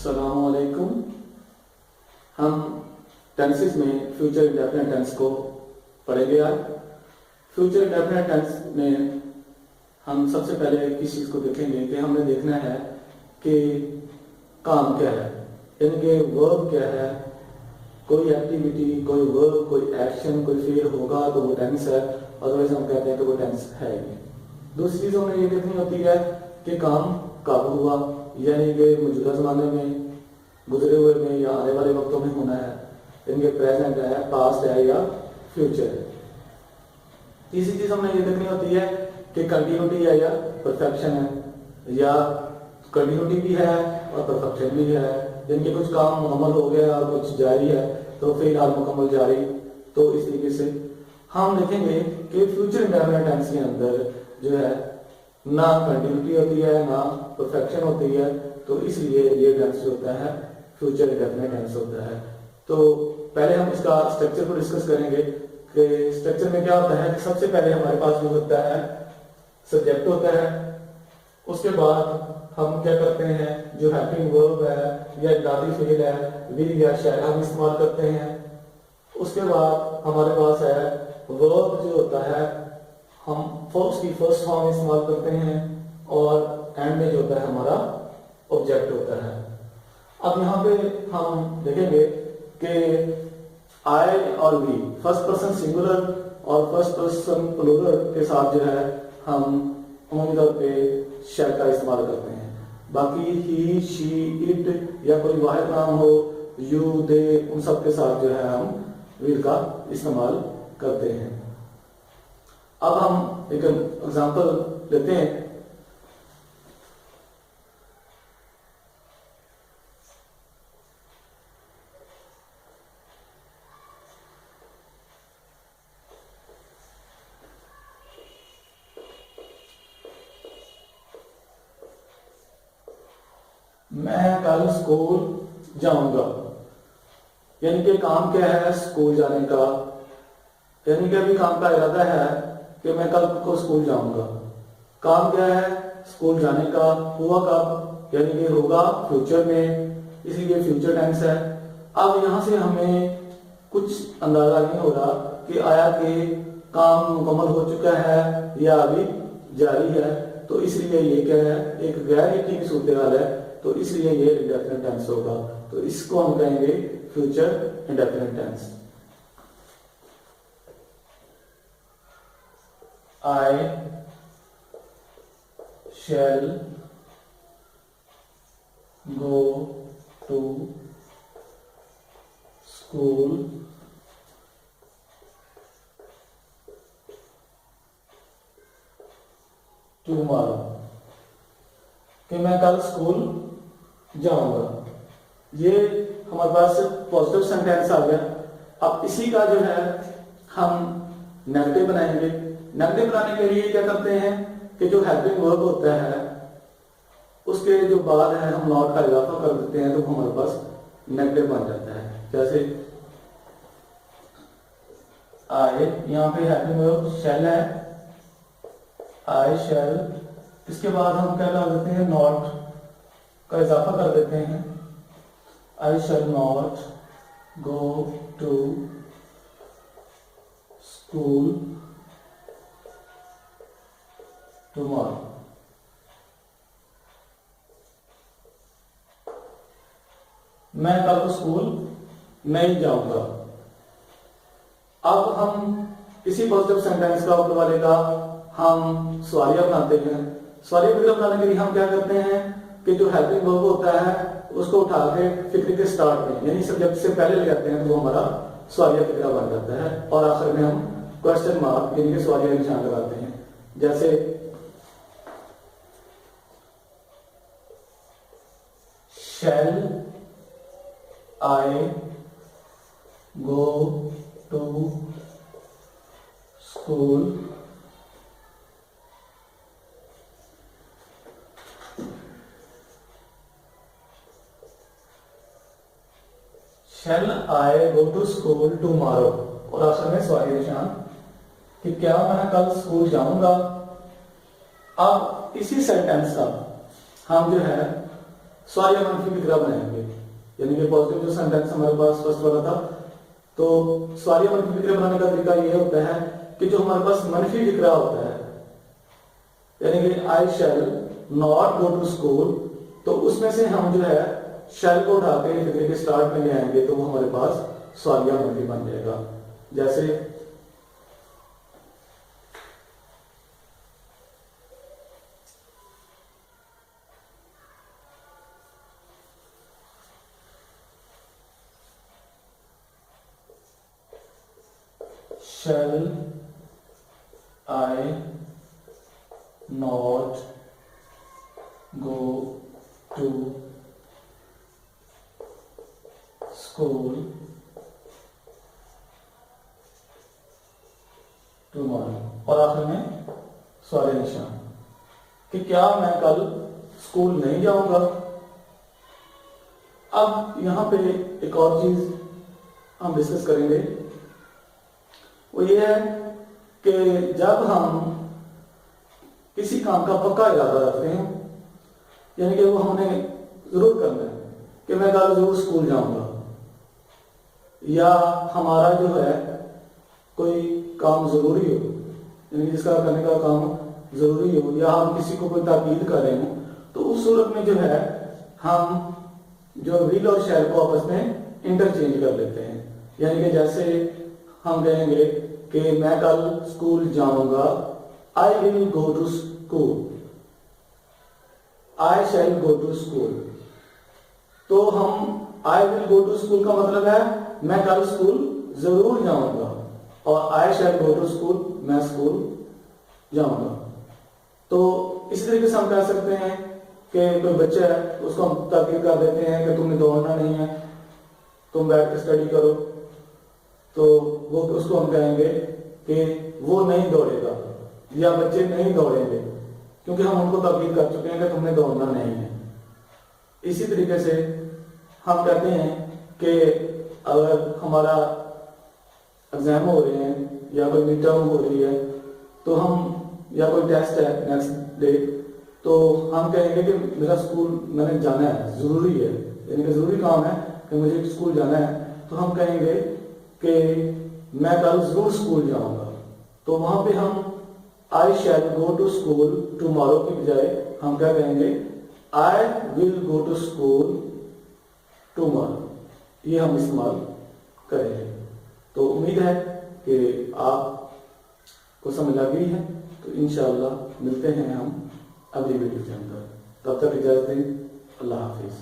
अस्सलामुअलैकुम। हम टेंसेस में फ्यूचर इंडेफिनिट टेंस को पढ़ेंगे आज। फ्यूचर इंडेफिनिट टेंस में हम सबसे पहले किस चीज़ को देखेंगे कि हमने देखना है कि काम क्या है, यानी कि वर्ब क्या है। कोई एक्टिविटी, कोई वर्ब, कोई एक्शन, कोई फेल होगा तो वो टेंस है, अदरवाइज हम कहते हैं कि वो टेंस है ही नहीं। दूसरी चीज़ हमें ये देखनी होती है कि काम कब हुआ, यानी कि मौजूदा ज़माने में, गुजरे हुए में या आने वाले वक्तों में होना है, यानी कि प्रेजेंट है, पास्ट है या फ्यूचर है। तीसरी चीज़ हमें ये देखनी होती है कि कंटिन्यूटी है या परफेक्शन है, या कंटिन्यूटी भी है और परफेक्शन भी है, यानी कि कुछ काम मुकम्मल हो गया और कुछ जारी है तो फिलहाल मुकम्मल जारी। तो इस तरीके से हम देखेंगे कि फ्यूचर इंडेफिनिट टेंस के अंदर जो है ना कंटिन्यूटी होती है ना परफेक्शन होती है, तो इसलिए ये टेंस जो होता है फ्यूचर इंडेफिनिट टेंस होता है। तो पहले हम इसका स्ट्रक्चर को डिस्कस करेंगे कि स्ट्रक्चर में क्या होता है कि सबसे पहले हमारे पास जो होता है सब्जेक्ट होता है, उसके बाद हम क्या करते हैं, जो हेल्पिंग वर्ब है या दादी फेल है, विल या शैल हम इस्तेमाल करते हैं। उसके बाद हमारे पास है वर्ब जो होता है, हम उसकी फर्स्ट फॉर्म इस्तेमाल करते हैं, और एंड में जो होता है हमारा ऑब्जेक्ट होता है। अब यहाँ पे हम देखेंगे कि आई और वी फर्स्ट पर्सन सिंगुलर और फर्स्ट पर्सन प्लूरल के साथ जो है हम अमूमी तौर पे शैल का इस्तेमाल करते हैं। बाकी ही, शी, इट या कोई वाहिद नाम हो, यू, दे, उन सब के साथ जो है हम विल का इस्तेमाल करते हैं। अब हम एक एग्जांपल लेते हैं। मैं कल स्कूल जाऊंगा, यानी कि काम क्या है, स्कूल जाने का, यानी कि अभी काम का इरादा है कि मैं कल को स्कूल जाऊंगा। काम क्या है, स्कूल जाने का। हुआ कब, यानी कि होगा फ्यूचर में, इसीलिए फ्यूचर टेंस है। अब यहां से हमें कुछ अंदाजा नहीं हो रहा कि आया कि काम मुकम्मल हो चुका है या अभी जारी है, तो इसलिए ये क्या है, एक गैर यकीनी की सूरत हाल है, तो इसलिए ये इंडेफिनिट टेंस होगा। तो इसको हम कहेंगे future indefinite tense. I shall go to school tomorrow, कि मैं कल स्कूल जाऊंगा। ये हमारे पास पॉजिटिव सेंटेंस आ गया। अब इसी का जो है हम नेगेटिव बनाएंगे। नेगेटिव बनाने के लिए क्या करते हैं कि जो हेल्पिंग वर्ब होता है उसके जो बाद है हम नॉट का इजाफा कर देते हैं, तो हमारे पास नेगेटिव बन जाता है। जैसे आई, यहाँ पे हेल्पिंग वर्ब शैल है, आई शैल, इसके बाद हम क्या कर देते हैं, नॉट का इजाफा कर देते हैं। I shall not go to school tomorrow. मैं कल को स्कूल नहीं जाऊंगा। अब हम इसी पॉजिटिव सेंटेंस का ऊपर वाले का हम सवालिया बनाते हैं। सवालिया फिक्र बनाने के लिए हम क्या करते हैं कि जो हेल्पिंग वर्ब होता है उसको उठा के फिक्र के स्टार्ट में, यानी सब्जेक्ट से पहले ले जाते हैं, तो वो हमारा सवालिया फिक्रा बन जाता है, और आखिर में हम क्वेश्चन मार्क यानी कि सवालिया निशान लगाते हैं। जैसे Shall I go to school Shall I go to school tomorrow, और आखिर में सवालिया निशान कि क्या मैं कल स्कूल जाऊंगा। अब इसी सेंटेंस का हम जो है सवाल या मनफी फिक्रा बनाएंगे। यानी कि पॉजिटिव जो सेंटेंस हमारे पास फर्स्ट वाला था, तो सवाल या मनफी फिक्रे बनाने का तरीका ये होता है कि जो हमारे पास मनफी फिक्रा होता है, यानी कि I shall not go to school, तो उसमें से हम जो है शैल को उठा के फिक्रे के स्टार्ट में ले आएंगे, तो वो हमारे पास सवाल या मनफी बन जाएगा। जैसे shall I not go to school tomorrow, और आखिर में सवाल निशान कि क्या मैं कल स्कूल नहीं जाऊंगा। अब यहां पे एक और चीज हम डिस्कस करेंगे, वो ये है कि जब हम किसी काम का पक्का इरादा रखते हैं, यानी कि वो हमने जरूर करना है कि मैं कल जरूर स्कूल जाऊंगा, या हमारा जो है कोई काम जरूरी हो, यानी जिसका करने का काम जरूरी हो, या हम किसी को कोई ताकीद कर रहे हो, तो उस सूरत में जो है हम जो विल और शैल को आपस में इंटरचेंज कर लेते हैं। यानी कि जैसे हम कहेंगे कि मैं कल स्कूल जाऊंगा, I will go to school, I shall go to school. तो हम I will go to school का मतलब है मैं कल स्कूल जरूर जाऊंगा, और I shall go to school मैं स्कूल जाऊंगा। तो इसी तरीके से हम कह सकते हैं कि कोई बच्चा है उसको हम ताकीद कर देते हैं कि तुम्हें दौड़ना नहीं है, तुम बैठ के स्टडी करो, तो वो उसको हम कहेंगे कि वो नहीं दौड़ेगा, या बच्चे नहीं दौड़ेंगे, क्योंकि हम उनको ताकीद कर चुके हैं कि तुमने दौड़ना नहीं है। इसी तरीके से हम कहते हैं कि अगर हमारा एग्जाम हो रहे हैं या कोई मिड टर्म हो रही है, तो हम या कोई टेस्ट है नेक्स्ट डे, तो हम कहेंगे कि मेरा स्कूल मैंने जाना है, जरूरी है, यानी कि जरूरी काम है कि मुझे स्कूल जाना है, तो हम कहेंगे कि मैं कल जरूर स्कूल जाऊंगा। तो वहां पे हम I shall go to school tomorrow की बजाय हम क्या कहेंगे, I will go to school tomorrow, ये हम इस्तेमाल करेंगे। तो उम्मीद है कि आपको समझ आ गई है। तो इंशाअल्लाह मिलते हैं हम अगली वीडियो के अंदर, तब तक इजाजत दें, अल्लाह हाफिज।